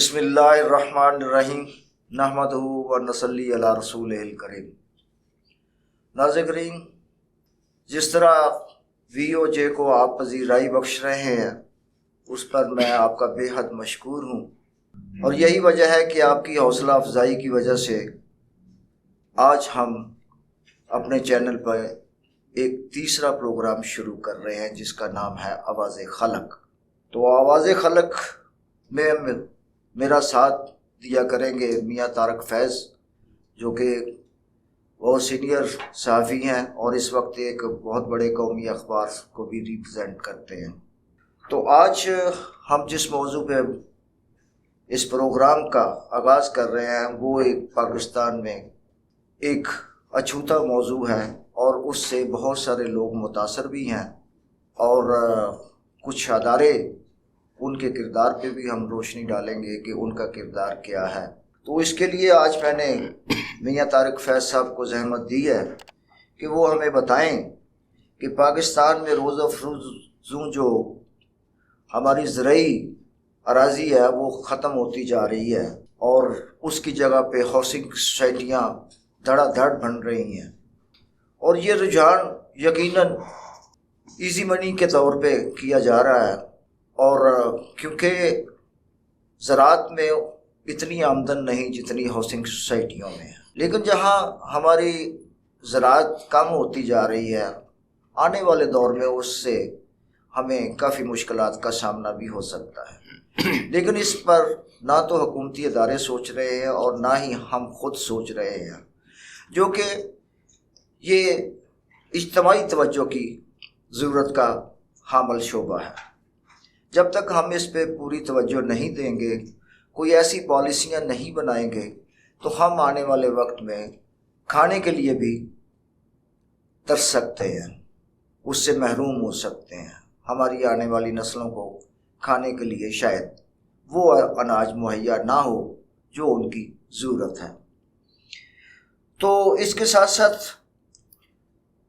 بسم اللہ الرحمن الرحیم نحمدہ و نصلی علی رسولہ الکریم۔ ناظرین، جس طرح وی او جے کو آپ پذیرائی بخش رہے ہیں اس پر میں آپ کا بے حد مشکور ہوں، اور یہی وجہ ہے کہ آپ کی حوصلہ افزائی کی وجہ سے آج ہم اپنے چینل پر ایک تیسرا پروگرام شروع کر رہے ہیں جس کا نام ہے آواز خلق۔ تو آواز خلق میں میرا ساتھ دیا کریں گے میاں طارق فیض، جو کہ بہت سینئر صحافی ہیں اور اس وقت ایک بہت بڑے قومی اخبار کو بھی ریپرزینٹ کرتے ہیں۔ تو آج ہم جس موضوع پہ اس پروگرام کا آغاز کر رہے ہیں وہ ایک پاکستان میں ایک اچھوتا موضوع ہے، اور اس سے بہت سارے لوگ متاثر بھی ہیں، اور کچھ ادارے ان کے کردار پہ بھی ہم روشنی ڈالیں گے کہ ان کا کردار کیا ہے۔ تو اس کے لیے آج میں نے میاں طارق فیض صاحب کو زحمت دی ہے کہ وہ ہمیں بتائیں کہ پاکستان میں روز افروز جو ہماری زرعی اراضی ہے وہ ختم ہوتی جا رہی ہے، اور اس کی جگہ پہ ہاؤسنگ سوسائٹیاں دھڑا دھڑ بن رہی ہیں، اور یہ رجحان یقیناً ایزی منی کے طور پہ کیا جا رہا ہے، اور کیونکہ زراعت میں اتنی آمدن نہیں جتنی ہاؤسنگ سوسائٹیوں میں ہے، لیکن جہاں ہماری زراعت کم ہوتی جا رہی ہے آنے والے دور میں اس سے ہمیں کافی مشکلات کا سامنا بھی ہو سکتا ہے، لیکن اس پر نہ تو حکومتی ادارے سوچ رہے ہیں اور نہ ہی ہم خود سوچ رہے ہیں، جو کہ یہ اجتماعی توجہ کی ضرورت کا حامل شعبہ ہے۔ جب تک ہم اس پہ پوری توجہ نہیں دیں گے، کوئی ایسی پالیسیاں نہیں بنائیں گے، تو ہم آنے والے وقت میں کھانے کے لیے بھی ترس سکتے ہیں، اس سے محروم ہو سکتے ہیں۔ ہماری آنے والی نسلوں کو کھانے کے لیے شاید وہ اناج مہیا نہ ہو جو ان کی ضرورت ہے۔ تو اس کے ساتھ ساتھ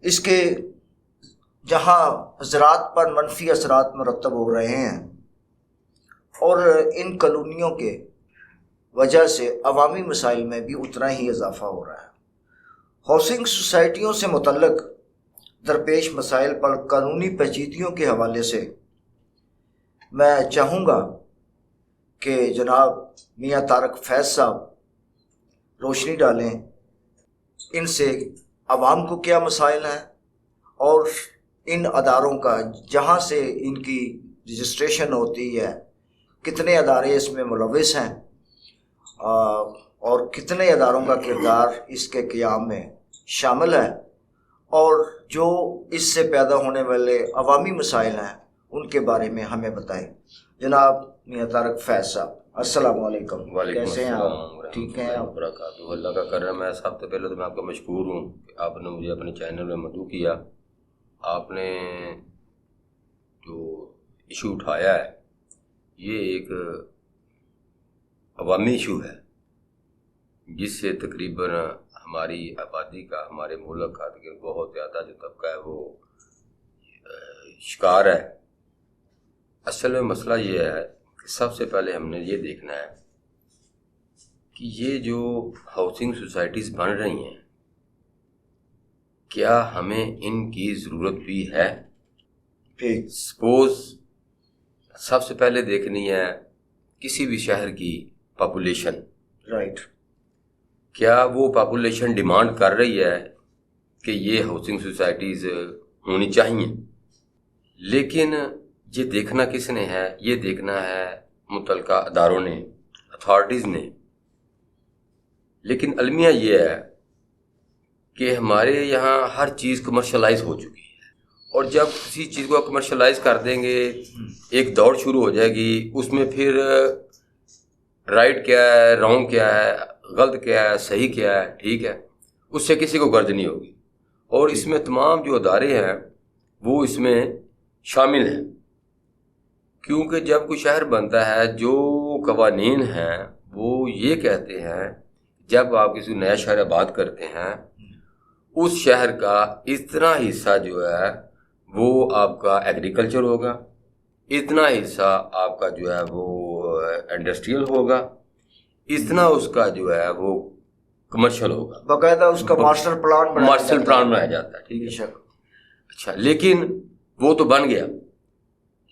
اس کے جہاں زراعت پر منفی اثرات مرتب ہو رہے ہیں، اور ان کالونیوں کے وجہ سے عوامی مسائل میں بھی اتنا ہی اضافہ ہو رہا ہے۔ ہاؤسنگ سوسائٹیوں سے متعلق درپیش مسائل پر قانونی پیچیدگیوں کے حوالے سے میں چاہوں گا کہ جناب میاں طارق فیض صاحب روشنی ڈالیں، ان سے عوام کو کیا مسائل ہیں، اور ان اداروں کا جہاں سے ان کی رجسٹریشن ہوتی ہے کتنے ادارے اس میں ملوث ہیں، اور کتنے اداروں کا کردار اس کے قیام میں شامل ہے، اور جو اس سے پیدا ہونے والے عوامی مسائل ہیں ان کے بارے میں ہمیں بتائیں۔ جناب میاں طارق فیض صاحب، السلام علیکم۔ کیسے ہیں آپ؟ ٹھیک ہیں آپ؟ وبرکاتہ، اللہ کا کرم ہے۔ سب سے پہلے تو میں آپ کا مشکور ہوں کہ آپ نے مجھے اپنے چینل میں مدعو کیا۔ آپ نے جو ایشو اٹھایا ہے یہ ایک عوامی ایشو ہے، جس سے تقریباً ہماری آبادی کا، ہمارے ملک کا بہت زیادہ جو طبقہ ہے وہ شکار ہے۔ اصل میں مسئلہ یہ ہے کہ سب سے پہلے ہم نے یہ دیکھنا ہے کہ یہ جو ہاؤسنگ سوسائٹیز بن رہی ہیں کیا ہمیں ان کی ضرورت بھی ہے؟ سپوز سب سے پہلے دیکھنی ہے کسی بھی شہر کی پاپولیشن، رائٹ، کیا وہ پاپولیشن ڈیمانڈ کر رہی ہے کہ یہ ہاؤسنگ سوسائٹیز ہونی چاہیے؟ لیکن یہ دیکھنا کس نے ہے؟ یہ دیکھنا ہے متعلقہ اداروں نے، اتھارٹیز نے۔ لیکن المیہ یہ ہے کہ ہمارے یہاں ہر چیز کمرشلائز ہو چکی ہے، اور جب کسی چیز کو کمرشلائز کر دیں گے ایک دوڑ شروع ہو جائے گی، اس میں پھر رائٹ کیا ہے، رانگ کیا ہے، غلط کیا ہے، صحیح کیا ہے، ٹھیک ہے، اس سے کسی کو غرض نہیں ہوگی، اور اس میں تمام جو ادارے ہیں وہ اس میں شامل ہیں، کیونکہ جب کوئی شہر بنتا ہے جو قوانین ہیں وہ یہ کہتے ہیں جب آپ کسی نیا شہر آباد کرتے ہیں اس شہر کا اتنا حصہ جو ہے وہ آپ کا ایگریکلچر ہوگا، اتنا حصہ آپ کا جو ہے وہ انڈسٹریل ہوگا، اتنا اس کا جو ہے وہ کمرشل ہوگا، باقاعدہ اس کا ماسٹر پلان بنایا جاتا ہے، ٹھیک ہے. اچھا، لیکن وہ تو بن گیا،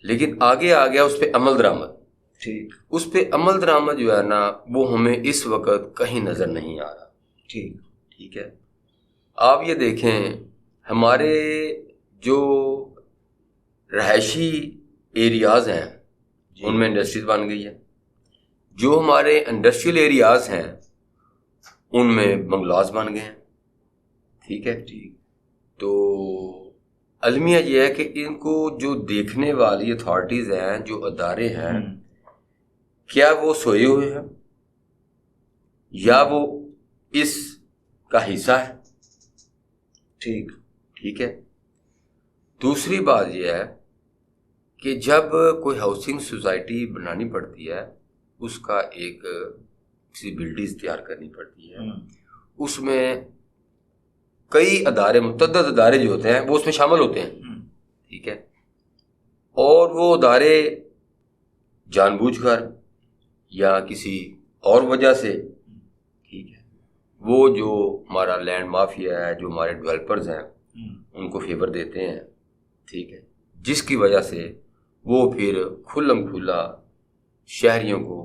لیکن آگے آ گیا اس پہ عمل درآمد. ٹھیک، اس پہ عمل درآمد جو ہے نا وہ ہمیں اس وقت کہیں نظر نہیں آ رہا. ٹھیک ہے. آپ یہ دیکھیں ہمارے جو رہائشی ایریاز ہیں ان میں انڈسٹریز بن گئی ہے، جو ہمارے انڈسٹریل ایریاز ہیں ان میں بنگلاز بن گئے ہیں. ٹھیک ہے. تو المیہ یہ ہے کہ ان کو جو دیکھنے والی اتھارٹیز ہیں، جو ادارے ہیں، کیا وہ سوئے ہوئے ہیں یا وہ اس کا حصہ ہے. ٹھیک ہے. دوسری بات یہ ہے کہ جب کوئی ہاؤسنگ سوسائٹی بنانی پڑتی ہے، اس کا ایک فزیبلٹیز تیار کرنی پڑتی ہے، اس میں کئی ادارے، متعدد ادارے جو ہوتے ہیں وہ اس میں شامل ہوتے ہیں. ٹھیک ہے. اور وہ ادارے جان بوجھ کر یا کسی اور وجہ سے، ٹھیک ہے، وہ جو ہمارا لینڈ مافیا ہے، جو ہمارے ڈیولپرز ہیں، ان کو فیور دیتے ہیں. ٹھیک ہے. جس کی وجہ سے وہ پھر کھلم کھلا شہریوں کو،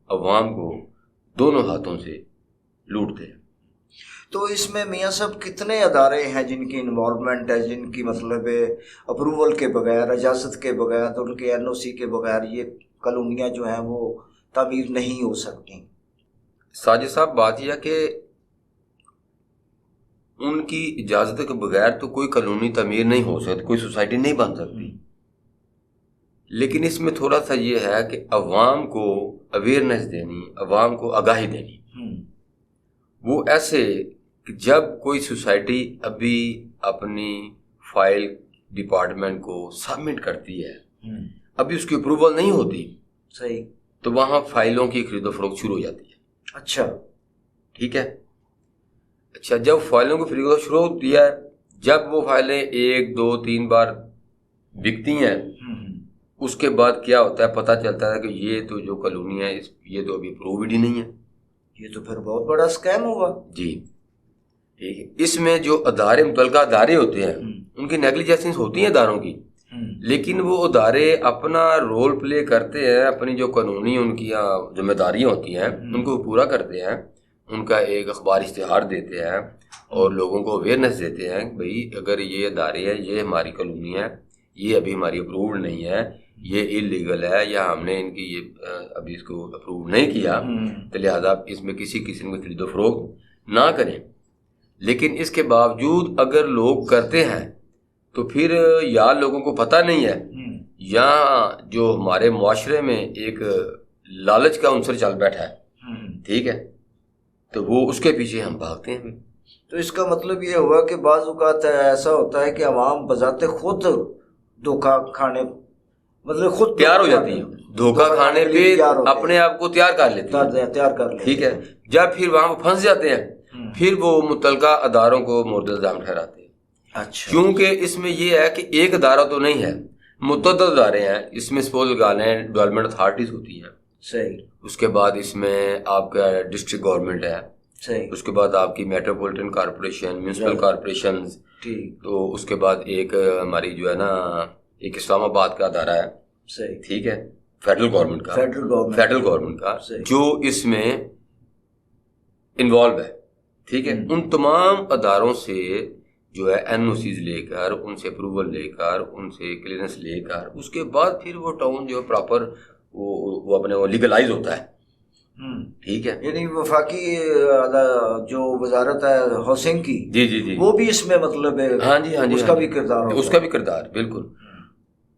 عوام کو دونوں ہاتھوں سے لوٹتے ہیں. تو اس میں میاں صاحب کتنے ادارے ہیں جن کی انوالومنٹ ہے، جن کی مطلب اپروول کے بغیر، اجازت کے بغیر، ان کے این او سی کے بغیر یہ کالونیاں جو ہیں وہ تعمیر نہیں ہو سکتی؟ ساجد صاحب، بات یہ ہے کہ ان کی اجازت کے بغیر تو کوئی کالونی تعمیر نہیں ہو سکتی، کوئی سوسائٹی نہیں بن سکتی. لیکن اس میں تھوڑا سا یہ ہے کہ عوام کو اویئرنیس دینی، عوام کو آگاہی دینی. وہ ایسے کہ جب کوئی سوسائٹی ابھی اپنی فائل ڈپارٹمنٹ کو سبمٹ کرتی ہے، ابھی اس کی اپروول نہیں ہوتی، صحیح، تو وہاں فائلوں کی خرید و فروخت شروع ہو جاتی ہے. اچھا. ٹھیک ہے. اچھا، جب فائلوں کی خرید و فروخت شروع ہوتی ہے، جب وہ فائلیں 1 2 3 بار بکتی ہیں، اس کے بعد کیا ہوتا ہے، پتہ چلتا ہے کہ یہ تو جو کالونی ہے یہ تو ابھی اپرووڈ ہی نہیں ہے. یہ تو پھر بہت بڑا اسکیم ہوا. جی. ٹھیک ہے. اس میں جو ادارے، متعلقہ ادارے ہوتے ہیں، ان کی نیگلیجنس ہوتی ہیں اداروں کی، لیکن وہ ادارے اپنا رول پلے کرتے ہیں، اپنی جو قانونی ان کی ذمہ داریاں ہوتی ہیں ان کو پورا کرتے ہیں. ان کا ایک اخبار اشتہار دیتے ہیں اور لوگوں کو اویئرنیس دیتے ہیں کہ بھئی اگر یہ ادارے ہیں، یہ ہماری کالونی ہے، یہ ابھی ہماری اپرووڈ نہیں ہے، یہ انلیگل ہے، یا ہم نے ان کی یہ ابھی اس کو اپروو نہیں کیا، تو لہٰذا اس میں کسی قسم کی خرید و فروخت نہ کریں. لیکن اس کے باوجود اگر لوگ کرتے ہیں تو پھر یا لوگوں کو پتہ نہیں ہے، یا جو ہمارے معاشرے میں ایک لالچ کا عنصر چل بیٹھا ہے. ٹھیک ہے. تو وہ اس کے پیچھے ہم بھاگتے ہیں. تو اس کا مطلب یہ ہوا کہ بعض اوقات ایسا ہوتا ہے کہ عوام بذات خود دھوکہ کھانے، مطلب خود تیار ہو جاتی ہے، دھوکہ کھانے پہ اپنے آپ کو تیار کر لیتی ہے. ٹھیک ہے. جب پھر وہاں پھنس جاتے ہیں، پھر وہ متعلقہ اداروں کو مورد الزام ٹھہراتے ہیں. اچھا. کیونکہ اس میں یہ ہے کہ ایک ادارہ تو نہیں ہے، متعدد ادارے ہیں. اس میں سپوز لیں ڈیولپمنٹ اتھارٹیز ہوتی ہیں، صحیح. اس کے بعد اس میں آپ کا ڈسٹرکٹ گورنمنٹ ہے، صحیح. اس کے بعد آپ کی میٹروپولیٹن کارپوریشن، میونسپل کارپوریشنز. ٹھیک. تو اس کے بعد ایک ہماری جو ہے نا ایک اسلام آباد کا ادارہ ہے. صحیح. ٹھیک ہے. فیڈرل گورنمنٹ کا جو اس میں انوالو ہے. ٹھیک ہے. ان تمام اداروں سے جو ہے این او سیز لے کر، ان سے اپروول لے کر، ان سے کلیئرنس لے کر، اس کے بعد پھر وہ ٹاؤن جو پراپر وہ اپنے وہ لیگلائز ہوتا ہے. ٹھیک ہے. یعنی وفاقی جو وزارت ہے ہاؤسنگ کی، جی وہ بھی اس میں مطلب ہے. ہاں جی. اس کا بھی کردار ہوتا ہے. اس کا بھی کردار بالکل.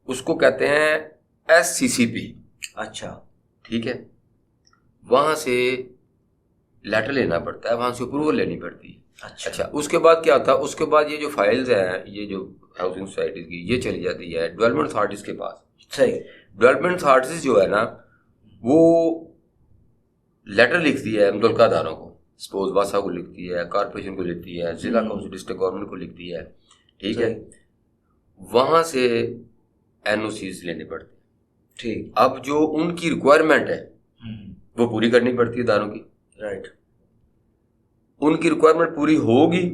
اس کو کہتے ہیں SCCP. اچھا. ٹھیک ہے. وہاں سے لیٹر لینا پڑتا ہے، وہاں سے اپروول لینی پڑتی ہے. اچھا. اس کے بعد کیا ہوتا ہے، اس کے بعد یہ جو فائلز ہیں، یہ جو ہاؤسنگ سوسائٹیز کی، یہ چلی جاتی ہے ڈیولپمنٹ اتھارٹیز کے پاس. صحیح. ڈیولپمنٹ اتھارٹیز جو ہے نا وہ لیٹر لکھتی ہے متعلقہ اداروں کو، سپوز واسا کو لکھتی ہے، کارپوریشن کو لکھتی ہے، ضلع کونسل، ڈسٹرکٹ گورنمنٹ کو لکھتی ہے. ٹھیک ہے. وہاں سے NOCs لینے پڑتے ہیں. ٹھیک. اب جو ان کی ریکوائرمنٹ ہے وہ پوری کرنی پڑتی ہے اداروں کی. رائٹ. ان کی ریکوائرمنٹ پوری ہوگی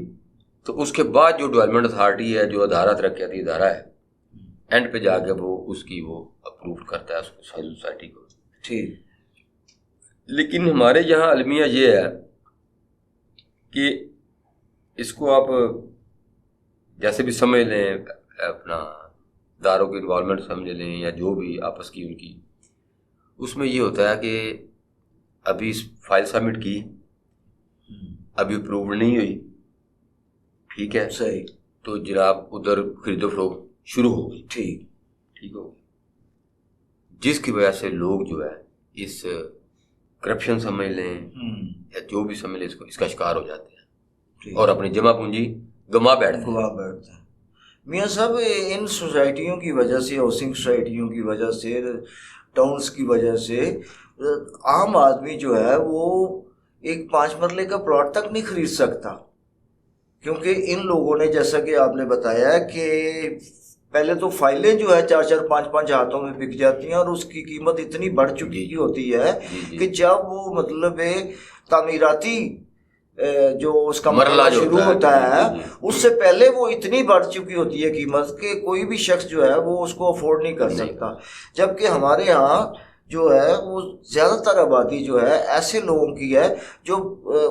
تو اس کے بعد جو ڈیولپمنٹ اتھارٹی ہے, جو ادارہ ترقیاتی ادارہ ہے, اینڈ پہ جا کے وہ اس کی وہ اپروو کرتا ہے اس کو سوسائٹی کو. ٹھیک. لیکن ہمارے یہاں المیہ یہ ہے کہ اس کو آپ جیسے بھی سمجھ لیں, اپنا اداروں کی انوالومنٹ سمجھ لیں یا جو بھی آپس کی ان کی, اس میں یہ ہوتا ہے کہ ابھی فائل سبمٹ کی, ابھی اپروو نہیں ہوئی, ٹھیک ہے, صحیح, تو جناب ادھر خرید و فروخت شروع ہوگی. ٹھیک ہو, جس کی وجہ سے لوگ جو ہے اس کرپشن سمجھ لیں یا جو بھی سمجھ لیں اس کا شکار ہو جاتے ہیں اور اپنی جمع پونجی گنوا بیٹھتے ہیں. میاں صاحب, ان سوسائٹیوں کی وجہ سے, ہاؤسنگ سوسائٹیوں کی وجہ سے, ٹاؤنس کی وجہ سے عام آدمی جو ہے وہ ایک 5 مرلے کا پلاٹ تک نہیں خرید سکتا, کیونکہ ان لوگوں نے, جیسا کہ آپ نے بتایا کہ پہلے تو فائلیں جو ہے 4-4 5-5 ہاتھوں میں بک جاتی ہیں اور اس کی قیمت اتنی بڑھ چکی ہوتی ہے کہ جب وہ مطلب تعمیراتی جو اس کا مرحلہ شروع ہوتا ہے اس سے پہلے وہ اتنی بڑھ چکی ہوتی ہے قیمت کہ کوئی بھی شخص جو ہے وہ اس کو افورڈ نہیں کر سکتا. جبکہ ہمارے ہاں جو ہے وہ زیادہ تر آبادی جو ہے ایسے لوگوں کی ہے جو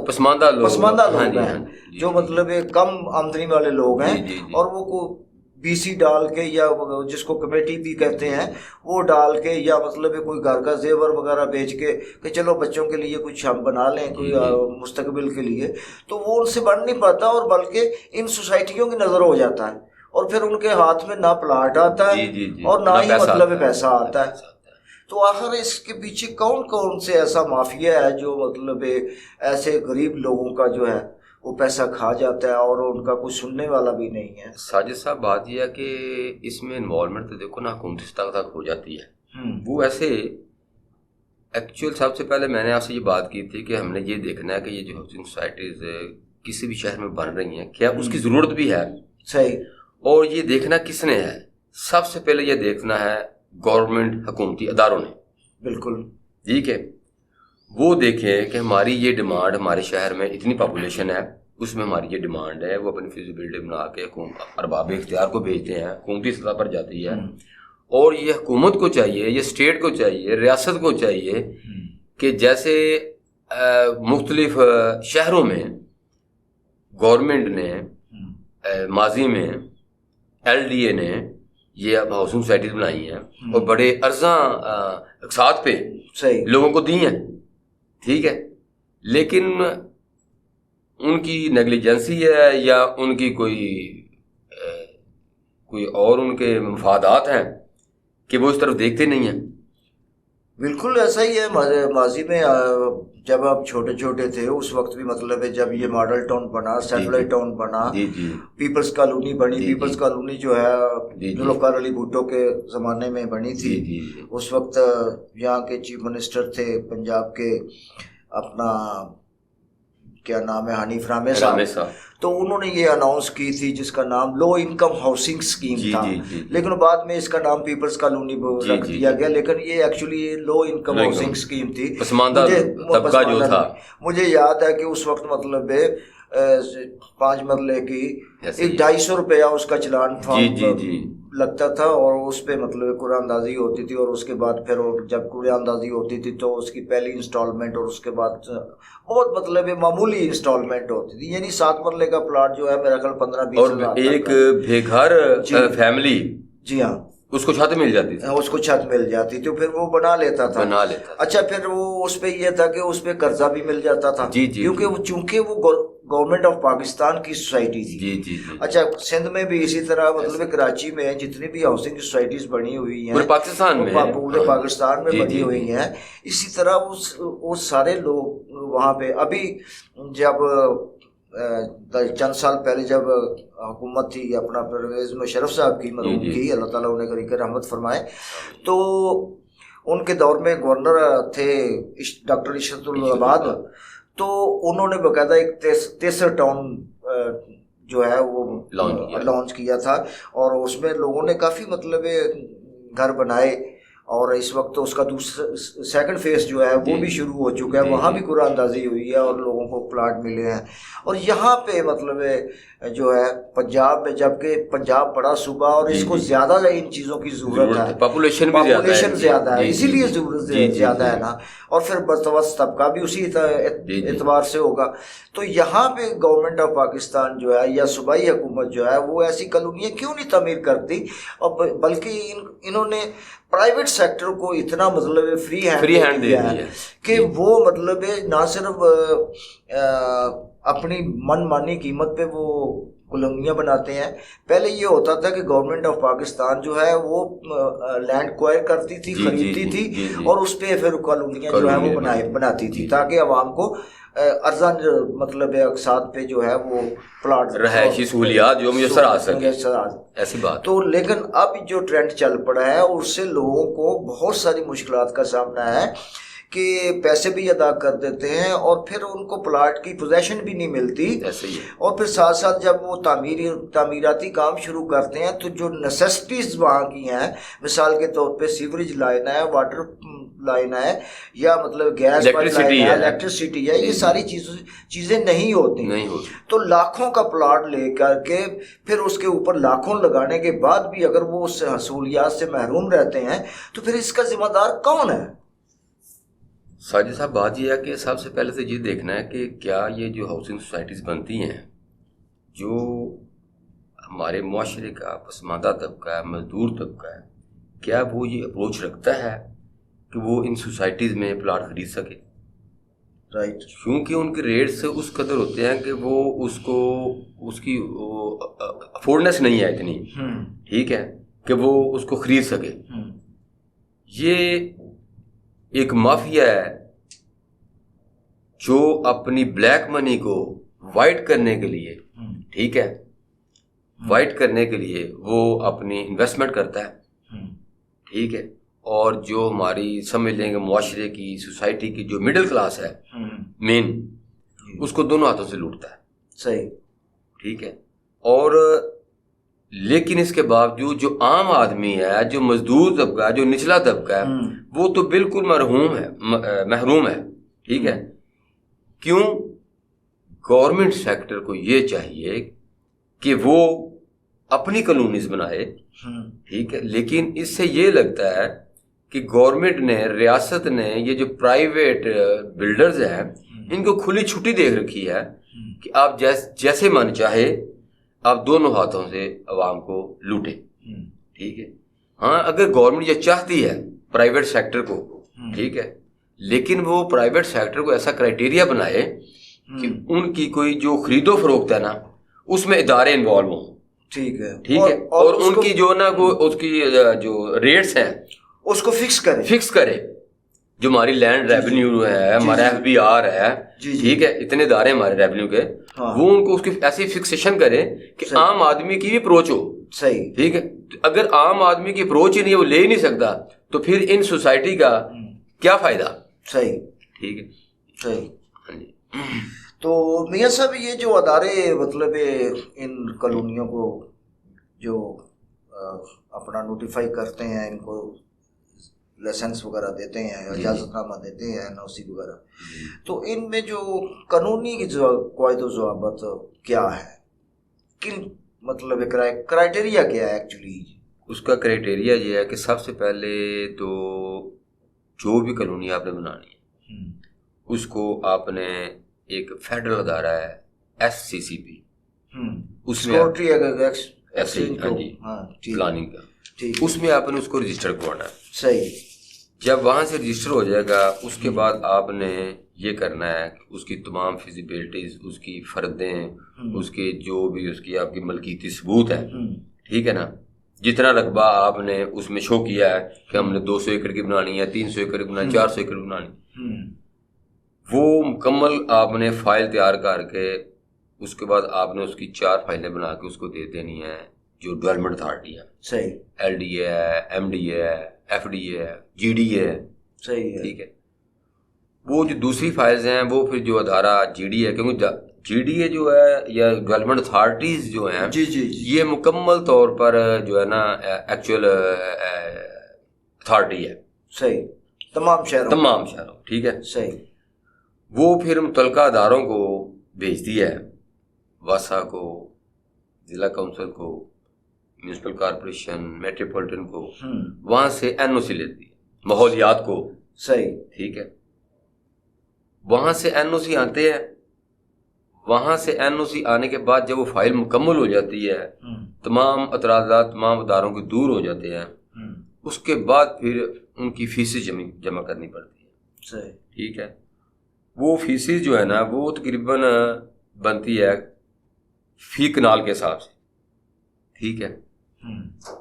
پسماندہ لوگ ہیں, جو مطلب کم آمدنی والے لوگ ہیں, اور وہ کو بی سی ڈال کے یا جس کو کمیٹی بھی کہتے ہیں وہ ڈال کے, یا مطلب کوئی گھر کا زیور وغیرہ بیچ کے کہ چلو بچوں کے لیے کچھ ہم بنا لیں, کوئی مستقبل کے لیے, تو وہ ان سے بڑھ نہیں پاتا اور بلکہ ان سوسائٹیوں کی نظر ہو جاتا ہے, اور پھر ان کے ہاتھ میں نہ پلاٹ آتا ہے اور نہ ہی مطلب پیسہ آتا ہے. تو آخر اس کے پیچھے کون کون سے ایسا مافیا ہے جو مطلب ایسے غریب لوگوں کا جو ہے وہ پیسہ کھا جاتا ہے اور ان کا کوئی سننے والا بھی نہیں ہے؟ ساجد صاحب, بات یہ ہے کہ اس میں انوالومنٹ تو دیکھو نا حکومتی سطح تک ہو جاتی ہے. وہ ایسے ایکچوئل سب سے پہلے میں نے آپ سے یہ بات کی تھی کہ ہم نے یہ دیکھنا ہے کہ یہ جو ہاؤسنگ سوسائٹیز کسی بھی شہر میں بن رہی ہیں کیا اس کی ضرورت بھی ہے. صحیح. اور یہ دیکھنا کس نے ہے؟ سب سے پہلے یہ دیکھنا ہے گورنمنٹ, حکومتی اداروں نے. بالکل ٹھیک ہے. وہ دیکھیں کہ ہماری یہ ڈیمانڈ, ہمارے شہر میں اتنی پاپولیشن ہے, اس میں ہماری یہ ڈیمانڈ ہے, وہ اپنی فیزیبلٹی بنا کے ارباب اختیار کو بھیجتے ہیں, حکومتی سطح پر جاتی ہے. اور یہ حکومت کو چاہیے, یہ اسٹیٹ کو چاہیے, ریاست کو چاہیے کہ جیسے مختلف شہروں میں گورنمنٹ نے ماضی میں ایل ڈی اے نے یہ اب ہاؤسنگ سوسائٹیز بنائی ہیں اور بڑے ارزاں اقساط پہ لوگوں کو دی ہیں, ٹھیک ہے, لیکن ان کی نیگلیجنسی ہے یا ان کی کوئی اور ان کے مفادات ہیں کہ وہ اس طرف دیکھتے نہیں ہیں. بالکل ایسا ہی ہے. ماضی میں جب آپ چھوٹے چھوٹے تھے اس وقت بھی مطلب ہے جب یہ ماڈل ٹاؤن بنا, سیٹلائٹ ٹاؤن بنا, پیپلز کالونی بنی. پیپلز کالونی جو ہے ذوالفقار علی بھٹو کے زمانے میں بنی تھی. اس وقت یہاں کے چیف منسٹر تھے پنجاب کے, اپنا کیا نام ہے, حنیف رحمے صاحب. تو انہوں نے یہ اناؤنس کی تھی جس کا نام لو انکم ہاؤسنگ اسکیم تھا, لیکن بعد میں اس کا نام پیپلز کالونی رکھ دیا گیا. لیکن یہ actually low income housing scheme تھی. مجھے یاد ہے کہ اس وقت مطلب 5 مرلے کی 250 روپیہ اس کا چلان لگتا تھا, اور اس پہ مطلب قرآن اندازی ہوتی تھی, اور اس کے بعد پھر جب قرآن اندازی ہوتی تھی تو اس کی پہلی انسٹالمنٹ, اور اس کے بعد بہت مطلب معمولی انسٹالمنٹ ہوتی تھی. یعنی 7 مرلے کا پلاٹ جو ہے میرا خیال 15-20 ہزار. اور ایک بے گھر فیملی, جی ہاں, اس کو چھت مل جاتی تھی, اس کو چھت مل جاتی تھی, پھر وہ بنا لیتا تھا. اچھا, پھر وہ اس پہ یہ تھا کہ اس پہ قرضہ بھی مل جاتا تھا, کیونکہ وہ چونکہ وہ گورنمنٹ آف پاکستان کی سوسائٹی تھی. اچھا, سندھ میں بھی اسی طرح مطلب کراچی میں جتنی بھی ہاؤسنگ سوسائٹیز بنی ہوئی ہیں پورے پاکستان میں بنی ہوئی ہیں, اسی طرح وہ سارے لوگ وہاں پہ. ابھی جب چند سال پہلے جب حکومت تھی اپنا پرویز مشرف صاحب کی, مرحوم کی, اللہ تعالیٰ انہیں غریق رحمت فرمائے, تو ان کے دور میں گورنر تھے ڈاکٹر اشرت العباد. تو انہوں نے باقاعدہ ایک 63 ٹاؤن جو ہے وہ لانچ کیا تھا, اور اس میں لوگوں نے کافی مطلب گھر بنائے, اور اس وقت تو اس کا دوسرا سیکنڈ فیز جو ہے وہ بھی شروع ہو چکا ہے، وہاں بھی قرآن اندازی ہوئی ہے اور لوگوں کو پلاٹ ملے ہیں. اور یہاں پہ مطلب جو ہے پنجاب میں، جبکہ پنجاب بڑا صوبہ اور اس کو زیادہ ان چیزوں کی ضرورت ہے، پاپولیشن زیادہ ہے، اسی لیے ضرورت زیادہ ہے نا، اور پھر متوسط طبقہ بھی اسی اعتبار سے ہوگا. تو یہاں پہ گورنمنٹ آف پاکستان جو ہے یا صوبائی حکومت جو ہے وہ ایسی کالونیاں کیوں نہیں تعمیر کرتی، اور بلکہ انہوں نے پرائیویٹ سیکٹر کو اتنا مطلب فری ہینڈ دیا ہے کہ وہ مطلب نہ صرف اپنی من مانی قیمت پہ وہ کالونیاں بناتے ہیں. پہلے یہ ہوتا تھا کہ گورنمنٹ آف پاکستان جو ہے وہ لینڈ کوائر کرتی تھی، خریدتی تھی، اور اس پہ پھر کالونیاں جو ہے وہ بناتی تھی تاکہ عوام کو ارزاں مطلب اقساط پہ جو ہے وہ پلاٹ رہائشی سہولیات جو میسر آ سکے، ایسی بات. تو لیکن اب جو ٹرینڈ چل پڑا ہے اس سے لوگوں کو بہت ساری مشکلات کا سامنا ہے کہ پیسے بھی ادا کر دیتے ہیں اور پھر ان کو پلاٹ کی پوزیشن بھی نہیں ملتی، اور پھر ساتھ ساتھ جب وہ تعمیراتی کام شروع کرتے ہیں تو جو نیسیسٹیز وہاں کی ہیں، مثال کے طور پہ سیوریج لائن ہے، واٹر لائن ہے، یا مطلب گیس الیکٹریسٹی ہے، یہ ساری چیزیں نہیں ہوتی. تو لاکھوں کا پلاٹ لے کر کے پھر اس کے اوپر لاکھوں لگانے کے بعد بھی اگر وہ اس سہولیات سے محروم رہتے ہیں تو پھر اس کا ذمہ دار کون ہے؟ ساجد صاحب، بات یہ ہے کہ سب سے پہلے تو یہ دیکھنا ہے کہ کیا یہ جو ہاؤسنگ سوسائٹیز بنتی ہیں، جو ہمارے معاشرے کا پسماندہ طبقہ ہے، مزدور طبقہ ہے، کیا وہ یہ اپروچ رکھتا ہے کہ وہ ان سوسائٹیز میں پلاٹ خرید سکے؟ رائٹ. کیونکہ ان کے ریٹس اس قدر ہوتے ہیں کہ وہ اس کی افورڈنس نہیں ہے اتنی، ٹھیک ہے، کہ وہ اس کو خرید سکے. یہ ایک مافیا ہے جو اپنی بلیک منی کو وائٹ کرنے کے لیے، ٹھیک ہے، وائٹ کرنے کے لیے وہ اپنی انویسٹمنٹ کرتا ہے، ٹھیک ہے، اور جو ہماری سمجھ لیں گے معاشرے کی، سوسائٹی کی جو مڈل کلاس ہے مین، اس کو دونوں ہاتھوں سے لوٹتا ہے. صحیح. ٹھیک ہے. اور لیکن اس کے باوجود جو عام آدمی ہے، جو مزدور طبقہ ہے، جو نچلا طبقہ ہے، وہ تو بالکل محروم ہے. ٹھیک ہے. کیوں؟ گورنمنٹ سیکٹر کو یہ چاہیے کہ وہ اپنی کالونیز بنائے، ٹھیک ہے، لیکن اس سے یہ لگتا ہے کہ گورنمنٹ نے، ریاست نے، یہ جو پرائیویٹ بلڈرز ہیں ان کو کھلی چھٹی دے رکھی ہے کہ آپ جیسے من چاہے آپ دونوں ہاتھوں سے عوام کو لوٹیں. ٹھیک ہے. ہاں، اگر گورنمنٹ یہ چاہتی ہے پرائیویٹ سیکٹر کو، ٹھیک ہے، لیکن وہ پرائیویٹ سیکٹر کو ایسا کرائٹیریا بنائے کہ ان کی کوئی جو خرید و فروخت ہے نا اس میں ادارے انوالو ہوں. ٹھیک ہے. ٹھیک ہے. اور ان کی جو نا اس کی جو ریٹس ہیں اس کو فکس کرے. جو ہماری لینڈ ریونیو ہے، ہمارا FBR ہے، ٹھیک ہے، اتنے ادارے ہمارے ریونیو کے، وہ ان کو اس کی ایسی فکسیشن کرے کہ عام آدمی کی بھی اپروچ ہو. صحیح. ٹھیک ہے. اگر عام آدمی کی اپروچ ہی نہیں ہے، وہ لے ہی نہیں سکتا، تو پھر ان سوسائٹی کا کیا فائدہ؟ صحیح. ٹھیک ہے. صحیح. تو میاں صاحب، یہ جو ادارے مطلب ان کالونیوں کو جو اپنا نوٹیفائی کرتے ہیں، ان کو لائسنس وغیرہ دیتے ہیں، اجازت نامہ دیتے ہیں، NOC وغیرہ، تو ان میں جو قانونی قواعد و ضوابط کیا ہے؟ کن مطلب کرائٹیریا کیا ہے ایکچولی؟ اس کا کرائٹیریا یہ ہے کہ سب سے پہلے تو جو بھی کالونی آپ نے بنانی ہے اس کو آپ نے ایک فیڈرل ادارہ ہے SCCP، اس میں پلاننگ کا، اس میں آپ نے اس کو رجسٹر کروانا ہے. صحیح. جب وہاں سے رجسٹر ہو جائے گا اس کے بعد آپ نے یہ کرنا ہے کہ اس کی تمام فیزیبلٹیز، اس کی فردیں، اس کے جو بھی اس کی آپ کی ملکیتی ثبوت ہے، ٹھیک ہے نا، جتنا رقبہ آپ نے اس میں شو کیا ہے کہ ہم نے 200 ایکڑ کی بنانی ہے، 300 ایکڑ کی بنانی، 400 ایکڑ بنانی، وہ مکمل آپ نے فائل تیار کر کے اس کے بعد آپ نے اس کی 4 فائلیں بنا کے اس کو دے دینی ہے جو ڈیولپمنٹ اتھارٹی ہے. صحیح. LDA ہے، MDA ہے، FDA ہے، GDA ہے. صحیح ہے. ٹھیک ہے. وہ جو دوسری فائلز ہیں وہ پھر جو ادارہ GDA ہے، کیونکہ GDA جو ہے یا ڈیولپمنٹ اتھارٹیز جو ہیں یہ مکمل طور پر جو ہے نا ایکچوئل اتھارٹی ہے. صحیح، تمام شہروں، ٹھیک ہے. صحیح. وہ پھر متعلقہ اداروں کو بھیجتی ہے، واسا کو، ضلع کونسل کو، میونسپل کارپوریشن، میٹروپولیٹن کو، وہاں سے این او سی لیتی ہے، ماحولیات کو. صحیح. ٹھیک ہے. وہاں سے این او سی آتے ہیں. وہاں سے این او سی آنے کے بعد جب وہ فائل مکمل ہو جاتی ہے، تمام اعتراضات تمام اداروں کے دور ہو جاتے ہیں، اس کے بعد پھر ان کی فیسیں جمع کرنی پڑتی ہیں. صحیح. ٹھیک ہے. وہ فیسیں جو ہے نا وہ تقریباً بنتی ہے فی کنال کے حساب سے. ٹھیک ہے.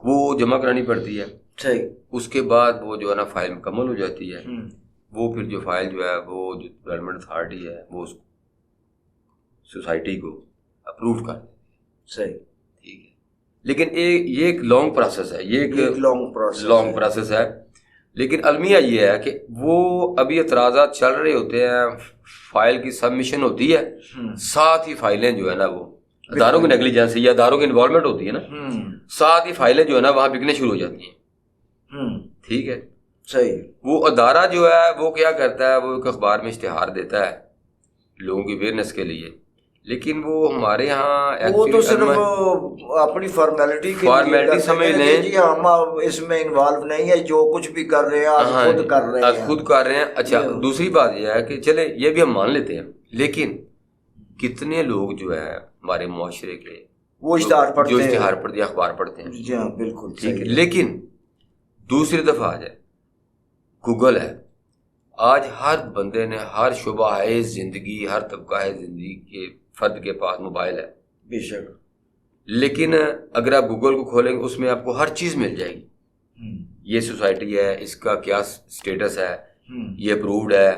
وہ جمع کرانی پڑتی ہے. صحیح. اس کے بعد وہ جو ہے نا فائل مکمل ہو جاتی ہے. وہ پھر جو فائل جو ہے وہ جو ڈیولپمنٹ اتھارٹی ہے وہ اس سوسائٹی کو اپروو کر دیتی ہے. صحیح. ٹھیک ہے. لیکن یہ ایک لانگ پروسیس ہے، یہ ایک لانگ پروسیس ہے. لیکن المیہ یہ ہے کہ وہ ابھی اعتراضات چل رہے ہوتے ہیں، فائل کی سبمیشن ہوتی ہے، ساتھ ہی فائلیں جو ہے نا وہ اداروں کی نیگلیجنس یا اداروں کی انوالومنٹ ہوتی ہے نا، ساتھ ہی فائلیں جو ہے نا وہاں بکنے شروع ہو جاتی ہیں. ٹھیک ہے. صحیح. وہ ادارہ جو ہے وہ کیا کرتا ہے، وہ ایک اخبار میں اشتہار دیتا ہے لوگوں کی اویئرنیس کے لیے، لیکن وہ ہمارے یہاں وہ تو صرف اپنی فارمیلٹی سمجھ لیں جی ہم اس میں انوالو نہیں ہے، جو کچھ بھی کر رہے ہیں خود کر رہے ہیں. اچھا، دوسری بات یہ ہے کہ چلے یہ بھی ہم مان لیتے ہیں، لیکن کتنے لوگ جو ہے ہمارے معاشرے کے وہ اشتہار پڑھتے ہیں، اخبار پڑھتے ہیں. جی ہاں بالکل ٹھیک ہے. لیکن دوسری دفعہ آ جائے گوگل ہے، آج ہر بندے نے، ہر شعبہ ہے زندگی، ہر طبقہ ہے زندگی کے فرد کے پاس موبائل ہے. بے شک. لیکن اگر آپ گوگل کو کھولیں گے اس میں آپ کو ہر چیز مل جائے گی. یہ سوسائٹی ہے، اس کا کیا سٹیٹس ہے، یہ اپرووڈ ہے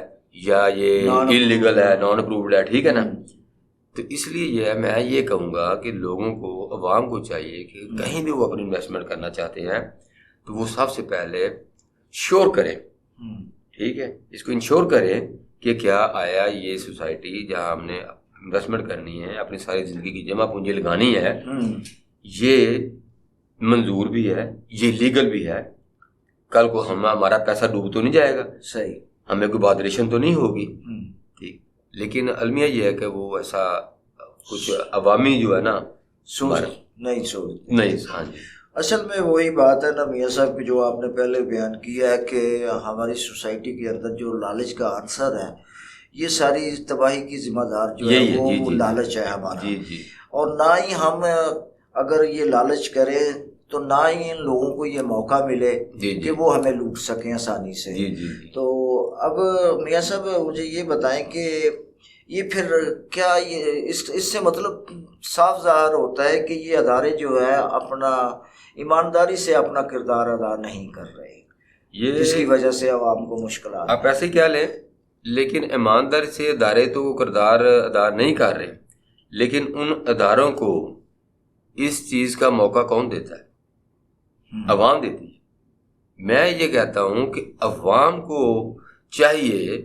یا یہ انلیگل ہے، نان اپرووڈ ہے. ٹھیک ہے نا. تو اس لیے میں یہ کہوں گا کہ لوگوں کو، عوام کو چاہیے کہ کہیں بھی وہ اپنی انویسٹمنٹ کرنا چاہتے ہیں تو وہ سب سے پہلے شور کریں. ٹھیک ہے. اس کو انشور کریں کہ کیا آیا یہ سوسائٹی جہاں ہم نے انویسٹمنٹ کرنی ہے، اپنی ساری زندگی کی جمع پونجی لگانی ہے، یہ منظور بھی ہے، یہ لیگل بھی ہے. کل کو ہمارا پیسہ ڈوب تو نہیں جائے گا، صحیح، ہمیں کوئی بادریشن تو نہیں ہوگی. ٹھیک. لیکن المیہ یہ ہے کہ وہ ایسا کچھ عوامی جو ہے نا نہیں. ہاں جی. اصل میں وہی بات ہے نا میاں صاحب کی جو آپ نے پہلے بیان کیا ہے کہ ہماری سوسائٹی کے اندر جو لالچ کا عنصر ہے، یہ ساری تباہی کی ذمہ دار جو ہے وہ لالچ ہے ہمارا. اور نہ ہی ہم اگر یہ لالچ کریں تو نہ ہی ان لوگوں کو یہ موقع ملے کہ وہ ہمیں لوٹ سکیں آسانی سے. تو اب میاں صاحب مجھے یہ بتائیں کہ یہ پھر کیا یہ اس سے مطلب صاف ظاہر ہوتا ہے کہ یہ ادارے جو ہے اپنا ایمانداری سے اپنا کردار ادا نہیں کر رہے، جس کی وجہ سے عوام کو مشکلات. آپ ایسے کیا لیں، لیکن ایمانداری سے ادارے تو کردار ادا نہیں کر رہے، لیکن ان اداروں کو اس چیز کا موقع کون دیتا ہے؟ عوام دیتی ہے. میں یہ کہتا ہوں کہ عوام کو چاہیے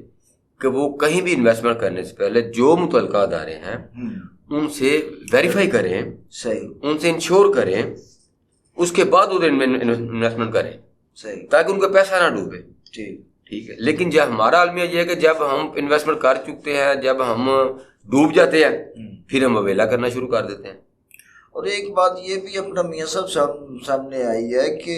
کہ وہ کہیں بھی انویسٹمنٹ کرنے سے پہلے جو متعلقہ ادارے ہیں ان سے ویریفائی کریں، صحیح، ان سے انشور کریں، اس کے بعد ادھر انویسٹمنٹ کریں، صحیح، تاکہ ان کا پیسہ نہ ڈوبے. ٹھیک ہے. لیکن جب ہمارا المیہ یہ ہے کہ جب ہم انویسٹمنٹ کر چکتے ہیں، جب ہم ڈوب جاتے ہیں، پھر ہم اویلا کرنا شروع کر دیتے ہیں. اور ایک بات یہ بھی اپنا میاں صاحب سامنے آئی ہے کہ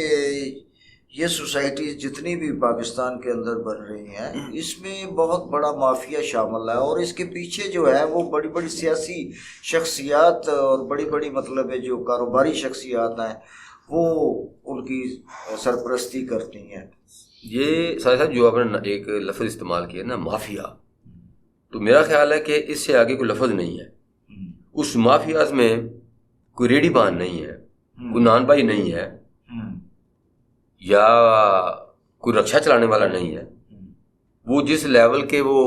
یہ سوسائٹی جتنی بھی پاکستان کے اندر بن رہی ہیں اس میں بہت بڑا مافیا شامل ہے، اور اس کے پیچھے جو ہے وہ بڑی بڑی سیاسی شخصیات اور بڑی بڑی مطلب ہے جو کاروباری شخصیات ہیں وہ ان کی سرپرستی کرتی ہیں. یہ صاحب جو آپ نے ایک لفظ استعمال کیا نا مافیا، تو میرا خیال ہے کہ اس سے آگے کوئی لفظ نہیں ہے. اس مافیاز میں کوئی ریڈی بان نہیں ہے، کوئی نان بھائی نہیں ہے، یا کوئی رکشا چلانے والا نہیں ہے. وہ جس لیول کے وہ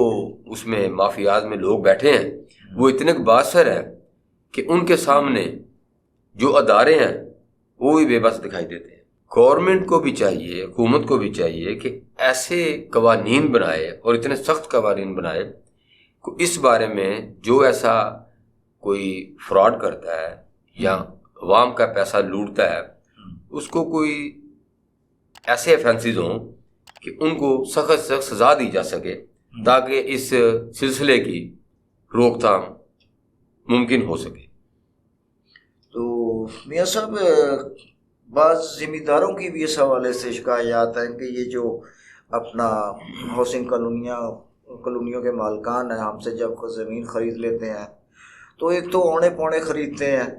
اس میں مافیاز میں لوگ بیٹھے ہیں وہ اتنے باثر ہے کہ ان کے سامنے جو ادارے ہیں وہ بھی بے بس دکھائی دیتے ہیں. گورنمنٹ کو بھی چاہیے، حکومت کو بھی چاہیے کہ ایسے قوانین بنائے اور اتنے سخت قوانین بنائے کہ اس بارے میں جو ایسا کوئی فراڈ کرتا ہے یا عوام کا پیسہ لوٹتا ہے اس کو کوئی ایسے افینسز ہوں کہ ان کو سخت سے سخت سزا دی جا سکے تاکہ اس سلسلے کی روک تھام ممکن ہو سکے۔ تو میاں صاحب بعض ذمہ داروں کی بھی اس حوالے سے شکایات ہیں کہ یہ جو اپنا ہاؤسنگ کالونیوں کے مالکان ہیں، ہم سے جب زمین خرید لیتے ہیں تو ایک تو اونے پونے خریدتے ہیں،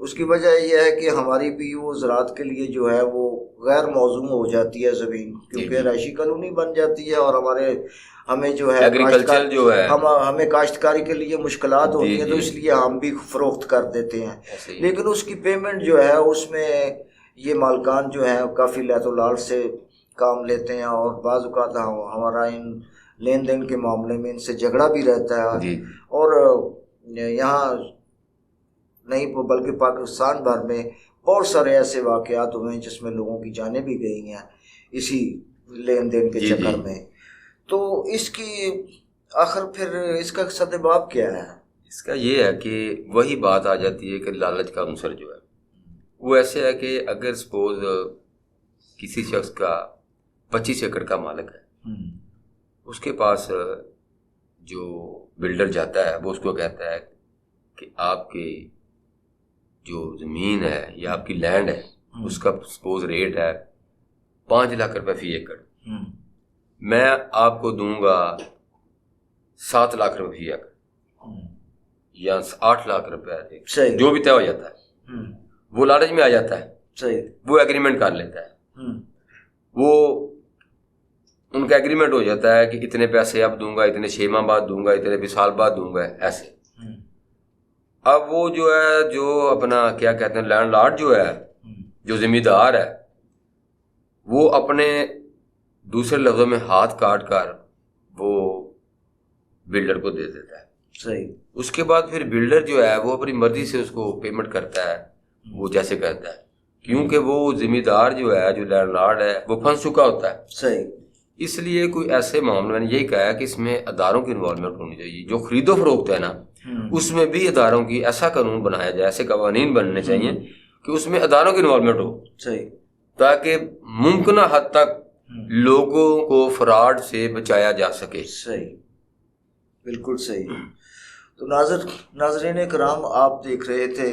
اس کی وجہ یہ ہے کہ ہماری بھی وہ زراعت کے لیے جو ہے وہ غیر موزوں ہو جاتی ہے زمین، کیونکہ رہائشی کالونی بن جاتی ہے اور ہمیں جو ہے ایگریکلچر جو ہے ہمیں کاشتکاری کے لیے مشکلات ہوتی ہیں، تو اس لیے ہم بھی فروخت کر دیتے ہیں، لیکن اس کی پیمنٹ جو ہے اس میں یہ مالکان جو ہیں کافی لیت و لال سے کام لیتے ہیں، اور بعض اوقات ہمارا ان لین دین کے معاملے میں ان سے جھگڑا بھی رہتا ہے، اور یہاں نہیں بلکہ پاکستان بھر میں بہت سارے ایسے واقعات ہوئے ہیں جس میں لوگوں کی جانیں بھی گئی ہیں اسی لین دین کے چکر میں۔ تو اس کی آخر پھر اس کا سدباب کیا ہے؟ اس کا یہ ہے کہ وہی بات آ جاتی ہے کہ لالچ کا عنصر جو ہے وہ ایسے ہے کہ اگر سپوز کسی شخص کا 25 ایکڑ کا مالک ہے، اس کے پاس جو بلڈر جاتا ہے وہ اس کو کہتا ہے کہ آپ کی جو زمین ہے یا آپ کی لینڈ ہے اس کا سپوز ریٹ ہے 5 لاکھ روپے فی ایکڑ، میں آپ کو دوں گا 7 لاکھ روپے فی ایکڑ یا 8 لاکھ روپے، جو بھی طے ہو جاتا ہے وہ لالچ میں آ جاتا ہے، وہ ایگریمنٹ کر لیتا ہے، وہ ان کا ایگریمنٹ ہو جاتا ہے کہ اتنے پیسے اب دوں گا، اتنے 6 ماہ بعد دوں گا، اتنے سال بعد دوں گا، ایسے۔ اب وہ جو ہے جو اپنا کیا کہتے ہیں لینڈ لارڈ جو ہے، جو ذمہ دار ہے، وہ اپنے دوسرے لفظوں میں ہاتھ کاٹ کر وہ بلڈر کو دے دیتا ہے۔ اس کے بعد پھر بلڈر جو ہے وہ اپنی مرضی سے اس کو پیمنٹ کرتا ہے، وہ جیسے کرتا ہے، کیونکہ وہ ذمہ دار جو ہے، جو لینڈ لارڈ ہے، وہ پھنس چکا ہوتا ہے۔ اس لیے کوئی ایسے معاملے میں نے یہی کہا ہے کہ اس میں اداروں کی انوالومنٹ ہونی چاہیے، جو خرید و فروخت ہے نا اس میں بھی اداروں کی ایسا قانون بنایا جائے، ایسے قوانین بننے چاہیے کہ اس میں اداروں کی انوالومنٹ ہو، تاکہ ممکنہ حد تک لوگوں کو فراڈ سے بچایا جا سکے۔ بالکل صحیح۔ تو ناظرین کرام، آپ دیکھ رہے تھے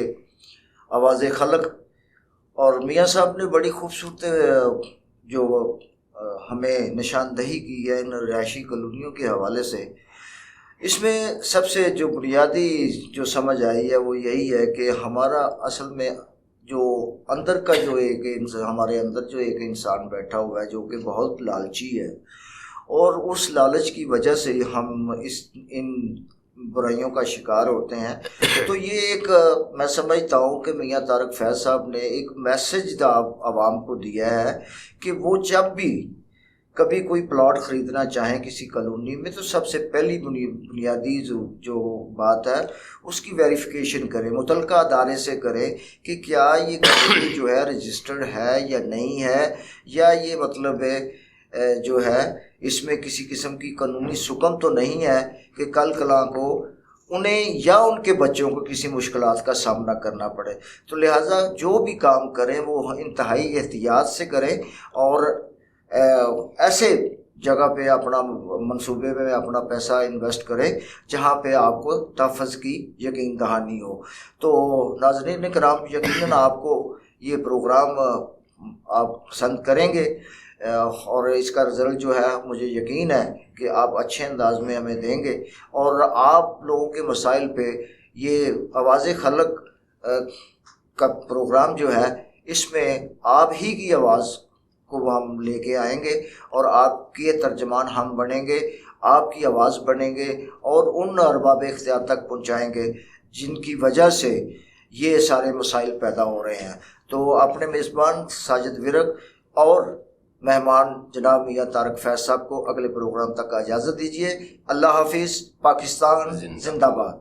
آواز خلق، اور میاں صاحب نے بڑی خوبصورت جو ہمیں نشاندہی کی ہے ان رہائشی کالونیوں کے حوالے سے۔ اس میں سب سے جو بنیادی جو سمجھ آئی ہے وہ یہی ہے کہ ہمارا اصل میں جو اندر کا جو ہمارے اندر جو ایک انسان بیٹھا ہوا ہے جو کہ بہت لالچی ہے، اور اس لالچ کی وجہ سے ہم ان برائیوں کا شکار ہوتے ہیں۔ تو یہ ایک میں سمجھتا ہوں کہ میاں طارق فیض صاحب نے ایک میسج عوام کو دیا ہے کہ وہ جب بھی کبھی کوئی پلاٹ خریدنا چاہیں کسی کالونی میں، تو سب سے پہلی بنیادی جو بات ہے اس کی ویریفیکیشن کریں، متعلقہ ادارے سے کریں کہ کیا یہ کالونی جو ہے رجسٹرڈ ہے یا نہیں ہے، یا یہ مطلب جو ہے اس میں کسی قسم کی قانونی سکم تو نہیں ہے کہ کل کلاں کو انہیں یا ان کے بچوں کو کسی مشکلات کا سامنا کرنا پڑے۔ تو لہٰذا جو بھی کام کریں وہ انتہائی احتیاط سے کریں، اور ایسے جگہ پہ اپنا منصوبے میں اپنا پیسہ انویسٹ کریں جہاں پہ آپ کو تحفظ کی یقین دہانی ہو۔ تو ناظرین کرام، یقیناً آپ کو یہ پروگرام آپ پسند کریں گے، اور اس کا رزلٹ جو ہے مجھے یقین ہے کہ آپ اچھے انداز میں ہمیں دیں گے، اور آپ لوگوں کے مسائل پہ یہ آواز خلق کا پروگرام جو ہے اس میں آپ ہی کی آواز کو ہم لے کے آئیں گے، اور آپ کے ترجمان ہم بنیں گے، آپ کی آواز بنیں گے، اور ان ارباب اختیار تک پہنچائیں گے جن کی وجہ سے یہ سارے مسائل پیدا ہو رہے ہیں۔ تو اپنے میزبان ساجد ورق اور مہمان جناب میاں طارق فیض صاحب کو اگلے پروگرام تک اجازت دیجیے۔ اللہ حافظ۔ پاکستان زندہ باد۔